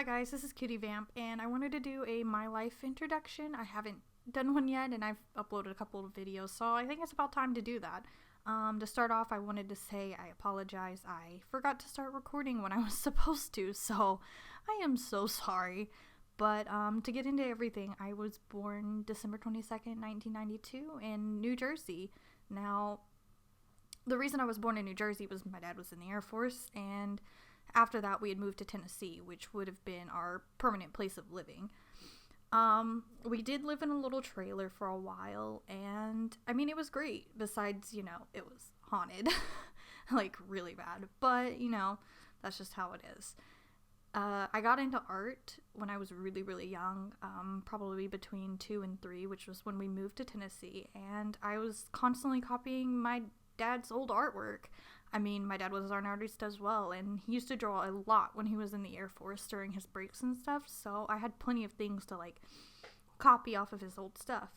Hi guys, this is Cutie Vamp, and I wanted to do a My Life introduction. I haven't done one yet, and I've uploaded a couple of videos, so I think it's about time to do that. To start off, I wanted to say I apologize. I forgot to start recording when I was supposed to, so I am so sorry. But to get into everything, I was born December 22nd, 1992 in New Jersey. Now, the reason I was born in New Jersey was my dad was in the Air Force, and after that we had moved to Tennessee, which would have been our permanent place of living. We did live in a little trailer for a while, and I mean, it was great. Besides, it was haunted, like really bad, but that's just how it is. I got into art when I was really, really young, probably between 2 and 3, which was when we moved to Tennessee, and I was constantly copying my dad's old artwork. I mean, my dad was an artist as well, and he used to draw a lot when he was in the Air Force during his breaks and stuff, so I had plenty of things to, copy off of his old stuff.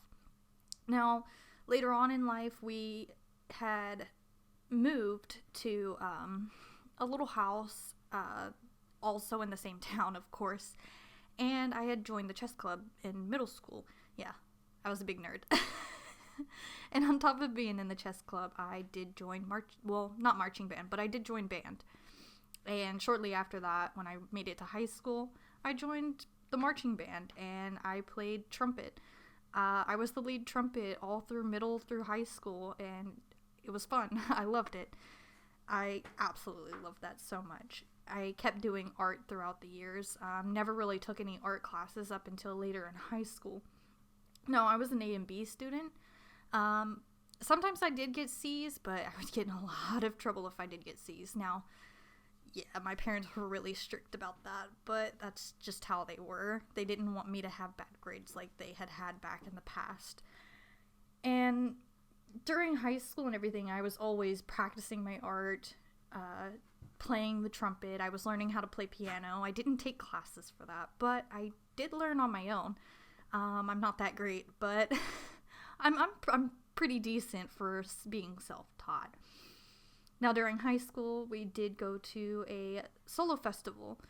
Now, later on in life, we had moved to a little house, also in the same town, of course, and I had joined the chess club in middle school. Yeah, I was a big nerd. And on top of being in the chess club, I did join not marching band, but I did join band. And shortly after that, when I made it to high school, I joined the marching band, and I played trumpet. I was the lead trumpet all through middle through high school, and it was fun. I loved it. I absolutely loved that so much. I kept doing art throughout the years. Never really took any art classes up until later in high school. No, I was an A and B student. Sometimes I did get C's, but I would get in a lot of trouble if I did get C's. Now, yeah, my parents were really strict about that, but that's just how they were. They didn't want me to have bad grades like they had had back in the past. And during high school and everything, I was always practicing my art, playing the trumpet. I was learning how to play piano. I didn't take classes for that, but I did learn on my own. I'm not that great, but I'm pretty decent for being self-taught. Now, during high school, we did go to a solo festival,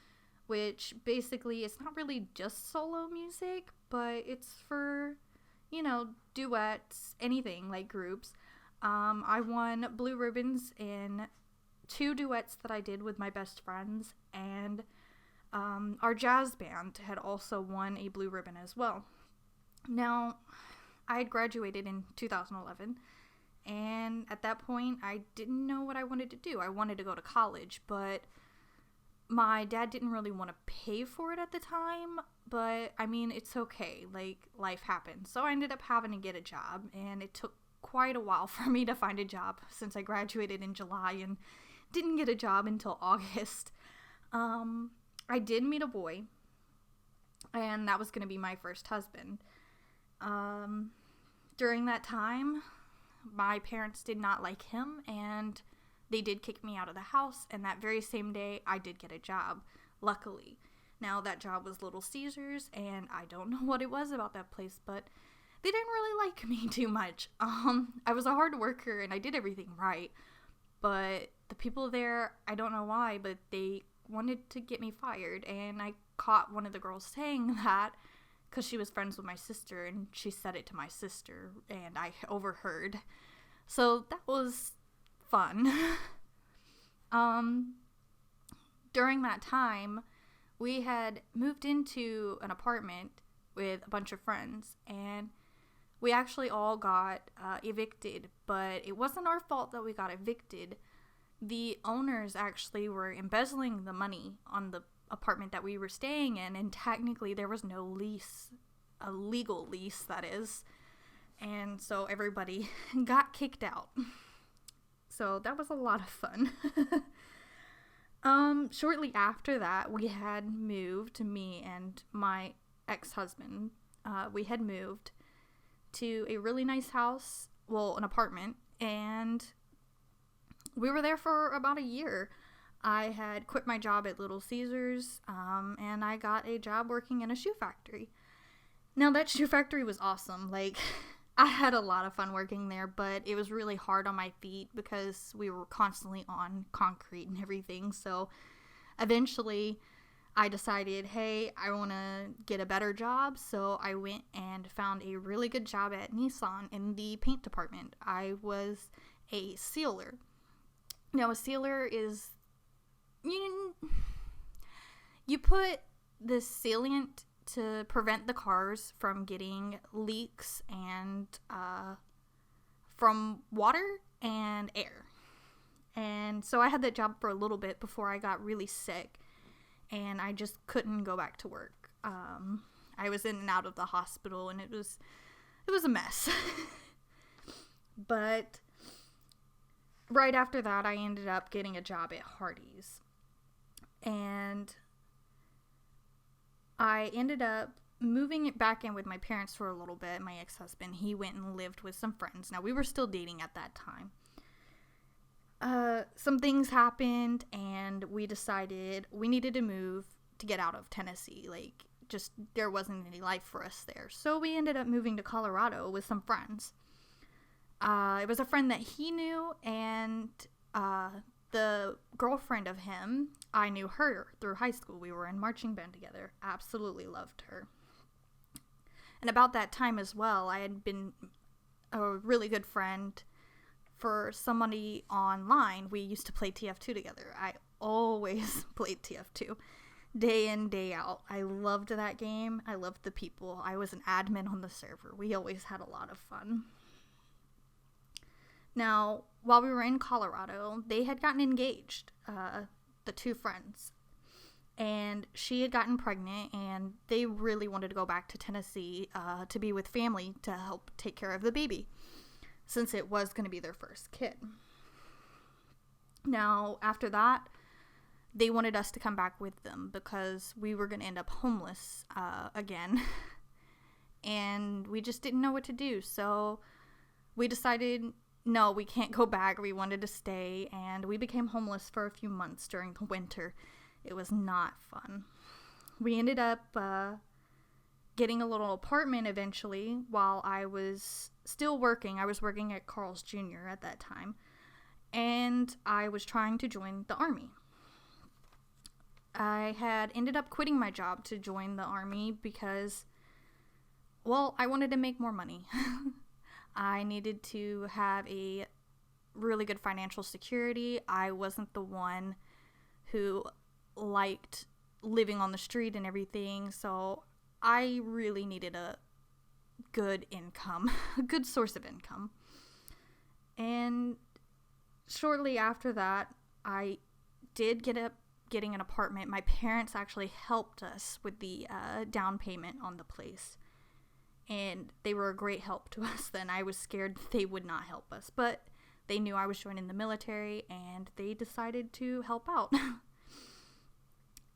which basically, it's not really just solo music, but it's for, duets, anything, like groups. I won blue ribbons in 2 duets that I did with my best friends, and our jazz band had also won a blue ribbon as well. Now, I had graduated in 2011, and at that point, I didn't know what I wanted to do. I wanted to go to college, but my dad didn't really want to pay for it at the time, but I mean, it's okay, life happens. So I ended up having to get a job, and it took quite a while for me to find a job since I graduated in July and didn't get a job until August. I did meet a boy, and that was going to be my first husband. During that time, my parents did not like him, and they did kick me out of the house, and that very same day, I did get a job, luckily. Now, that job was Little Caesars, and I don't know what it was about that place, but they didn't really like me too much. I was a hard worker, and I did everything right, but the people there, I don't know why, but they wanted to get me fired, and I caught one of the girls saying that, because she was friends with my sister, and she said it to my sister, and I overheard. So that was fun. During that time, we had moved into an apartment with a bunch of friends, and we actually all got evicted, but it wasn't our fault that we got evicted. The owners actually were embezzling the money on the apartment that we were staying in, and technically there was no lease, a legal lease that is, and so everybody got kicked out. So that was a lot of fun. Shortly after that, we had moved, me and my ex-husband, we had moved to a really nice house, an apartment, and we were there for about a year. I had quit my job at Little Caesars, and I got a job working in a shoe factory. Now, that shoe factory was awesome. I had a lot of fun working there, but it was really hard on my feet because we were constantly on concrete and everything. So, eventually, I decided, hey, I want to get a better job, so I went and found a really good job at Nissan in the paint department. I was a sealer. Now, a sealer is, you put this sealant to prevent the cars from getting leaks and from water and air. And so I had that job for a little bit before I got really sick, and I just couldn't go back to work. I was in and out of the hospital, and it was a mess. But right after that, I ended up getting a job at Hardee's. And I ended up moving it back in with my parents for a little bit. My ex-husband, he went and lived with some friends. Now, we were still dating at that time. Some things happened, and we decided we needed to move to get out of Tennessee. Like, just, there wasn't any life for us there. So we ended up moving to Colorado with some friends. It was a friend that he knew, and the girlfriend of him, I knew her through high school. We were in marching band together. Absolutely loved her. And about that time as well, I had been a really good friend for somebody online. We used to play TF2 together. I always played TF2, day in, day out. I loved that game. I loved the people. I was an admin on the server. We always had a lot of fun. Now, while we were in Colorado, they had gotten engaged, the two friends, and she had gotten pregnant, and they really wanted to go back to Tennessee to be with family to help take care of the baby, since it was going to be their first kid. Now, after that, they wanted us to come back with them because we were going to end up homeless again, and we just didn't know what to do. So we decided, no, we can't go back. We wanted to stay, and we became homeless for a few months during the winter. It was not fun. We ended up getting a little apartment eventually while I was still working. I was working at Carl's Jr. at that time, and I was trying to join the Army. I had ended up quitting my job to join the Army because, well, I wanted to make more money. I needed to have a really good financial security. I wasn't the one who liked living on the street and everything, so I really needed a good income, a good source of income. And shortly after that, I did getting an apartment. My parents actually helped us with the down payment on the place, and they were a great help to us then. I was scared they would not help us, but they knew I was joining the military, and they decided to help out.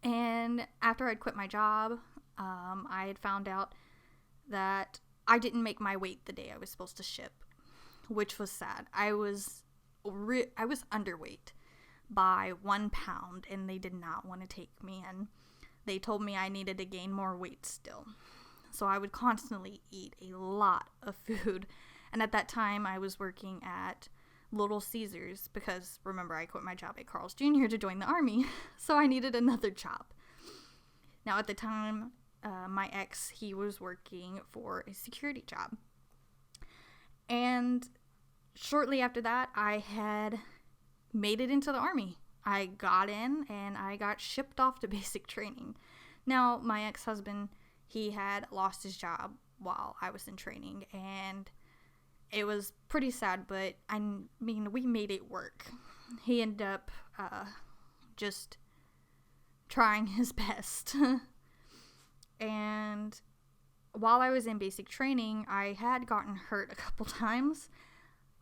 And after I'd quit my job, I had found out that I didn't make my weight the day I was supposed to ship, which was sad. I was underweight by 1 pound, and they did not want to take me in. They told me I needed to gain more weight still. So I would constantly eat a lot of food. And at that time, I was working at Little Caesars because, remember, I quit my job at Carl's Jr. to join the Army. So I needed another job. Now, at the time, my ex, he was working for a security job. And shortly after that, I had made it into the Army. I got in, and I got shipped off to basic training. Now, my ex-husband, he had lost his job while I was in training, and it was pretty sad, but I mean, we made it work. He ended up just trying his best. And while I was in basic training, I had gotten hurt a couple times.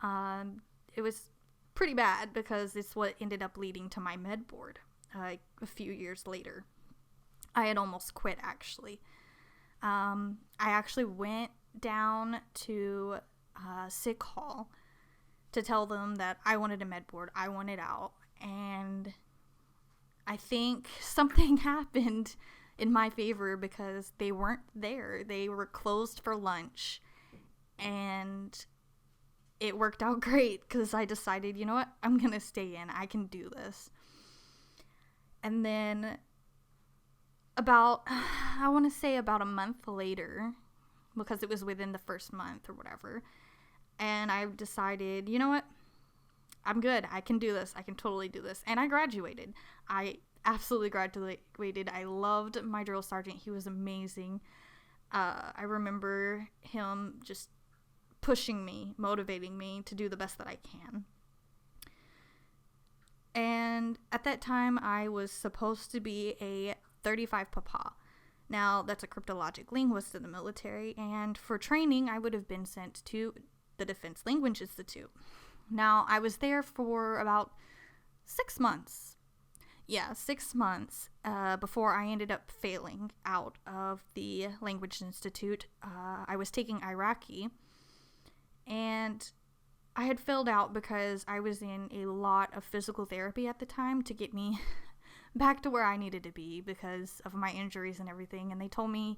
It was pretty bad because it's what ended up leading to my med board a few years later. I had almost quit, actually. I actually went down to sick hall to tell them that I wanted a med board. I wanted out, and I think something happened in my favor because they weren't there. They were closed for lunch, and it worked out great because I decided, you know what, I'm gonna stay in. I can do this. And then about, I want to say about a month later, because it was within the first month or whatever, and I decided, you know what, I'm good, I can do this, I can totally do this, and I graduated. I absolutely graduated. I loved my drill sergeant. He was amazing. I remember him just pushing me, motivating me to do the best that I can. And at that time, I was supposed to be a 35 Papa. Now, that's a cryptologic linguist in the military, and for training, I would have been sent to the Defense Language Institute. Now, I was there for about 6 months. Yeah, 6 months before I ended up failing out of the Language Institute. I was taking Iraqi, and I had failed out because I was in a lot of physical therapy at the time to get me back to where I needed to be because of my injuries and everything. And they told me,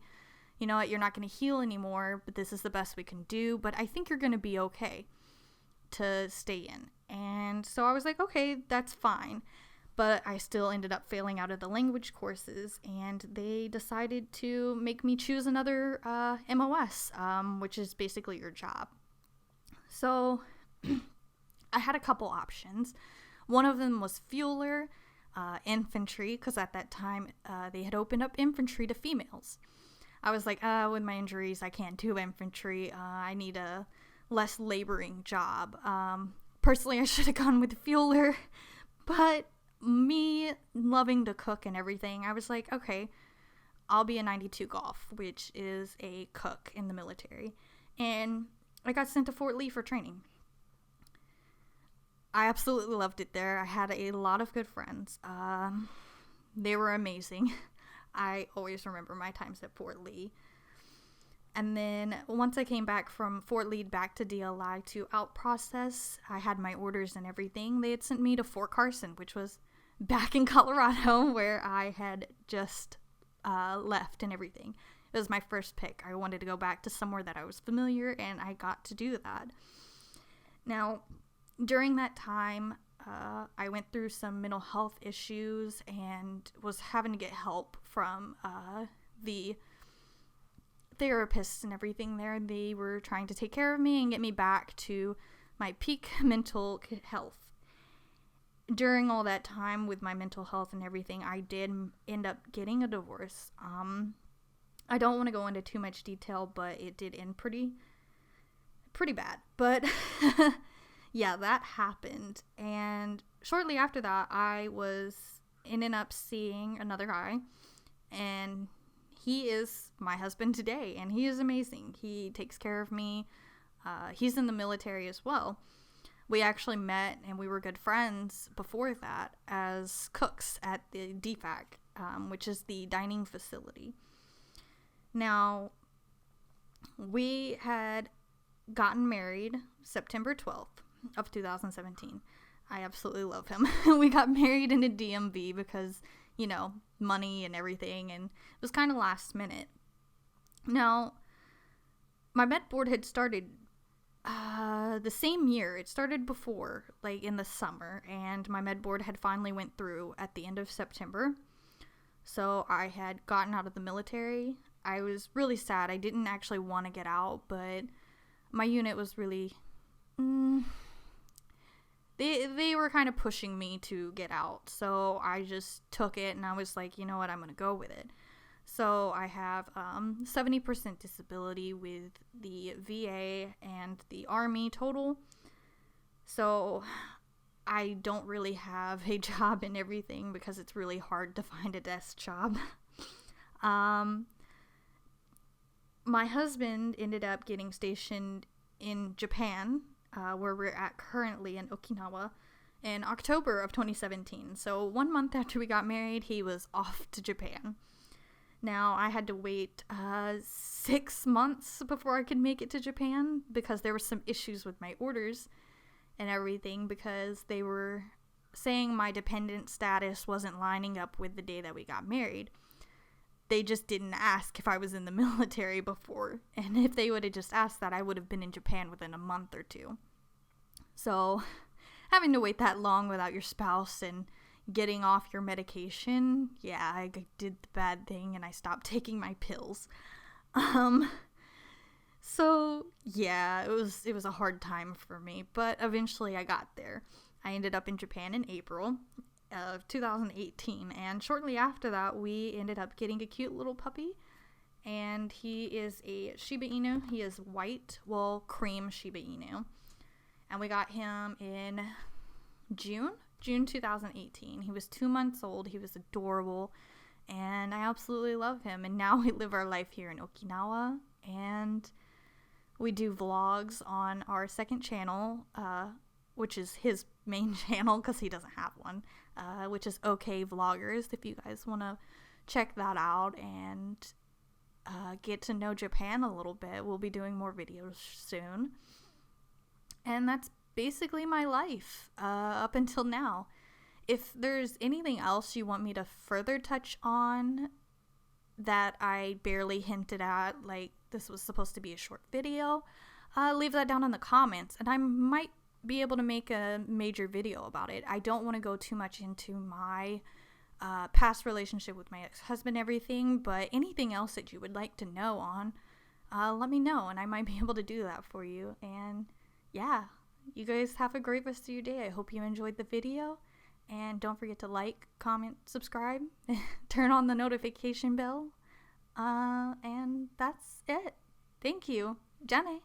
you know what, you're not going to heal anymore, but this is the best we can do. But I think you're going to be okay to stay in. And so I was like, okay, that's fine. But I still ended up failing out of the language courses, and they decided to make me choose another MOS, which is basically your job. So I had a couple options. One of them was fueler, infantry, because at that time they had opened up infantry to females. I was like, with my injuries, I can't do infantry. I need a less laboring job. Personally, I should have gone with fueler, but me loving to cook and everything, I was like, okay, I'll be a 92 Golf, which is a cook in the military. And I got sent to Fort Lee for training. I absolutely loved it there. I had a lot of good friends. They were amazing. I always remember my times at Fort Lee. And then once I came back from Fort Lee back to DLI to out process, I had my orders and everything. They had sent me to Fort Carson, which was back in Colorado, where I had just left and everything. It was my first pick. I wanted to go back to somewhere that I was familiar, and I got to do that. Now, during that time, I went through some mental health issues and was having to get help from the therapists and everything there. They were trying to take care of me and get me back to my peak mental health. During all that time with my mental health and everything, I did end up getting a divorce. I don't want to go into too much detail, but it did end pretty bad. But yeah, that happened. And shortly after that, I was ended up seeing another guy, and he is my husband today, and he is amazing. He takes care of me. He's in the military as well. We actually met, and we were good friends before that as cooks at the DFAC, which is the dining facility. Now, we had gotten married September 12th of 2017. I absolutely love him. We got married in a DMV because, you know, money and everything, and it was kind of last minute. Now, my med board had started the same year. It started before, like in the summer, and my med board had finally went through at the end of September. So I had gotten out of the military. I was really sad. I didn't actually want to get out, but my unit was really they were kind of pushing me to get out. So I just took it, and I was like, you know what, I'm going to go with it. So I have 70% disability with the VA and the Army total. So I don't really have a job and everything because it's really hard to find a desk job. My husband ended up getting stationed in Japan, where we're at currently in Okinawa, in October of 2017. So 1 month after we got married, he was off to Japan. Now, I had to wait 6 months before I could make it to Japan because there were some issues with my orders and everything, because they were saying my dependent status wasn't lining up with the day that we got married. They just didn't ask if I was in the military before, and if they would have just asked that, I would have been in Japan within a month or two. So having to wait that long without your spouse and, getting off your medication, yeah, I did the bad thing and I stopped taking my pills. So yeah, it was a hard time for me, but eventually I got there. I ended up in Japan in April of 2018, and shortly after that we ended up getting a cute little puppy, and he is a Shiba Inu. He is white, well, cream Shiba Inu, and we got him in June 2018. He was 2 months old. He was adorable, and I absolutely love him. And now we live our life here in Okinawa, and we do vlogs on our second channel, which is his main channel because he doesn't have one, which is OK Vloggers. If you guys want to check that out and get to know Japan a little bit, we'll be doing more videos soon. And that's basically my life up until now. If there's anything else you want me to further touch on that I barely hinted at, like this was supposed to be a short video, leave that down in the comments and I might be able to make a major video about it. I don't want to go too much into my past relationship with my ex-husband and everything, but anything else that you would like to know on, let me know and I might be able to do that for you. And yeah, you guys have a great rest of your day. I hope you enjoyed the video, and don't forget to like, comment, subscribe, turn on the notification bell, and that's it. Thank you. Jane.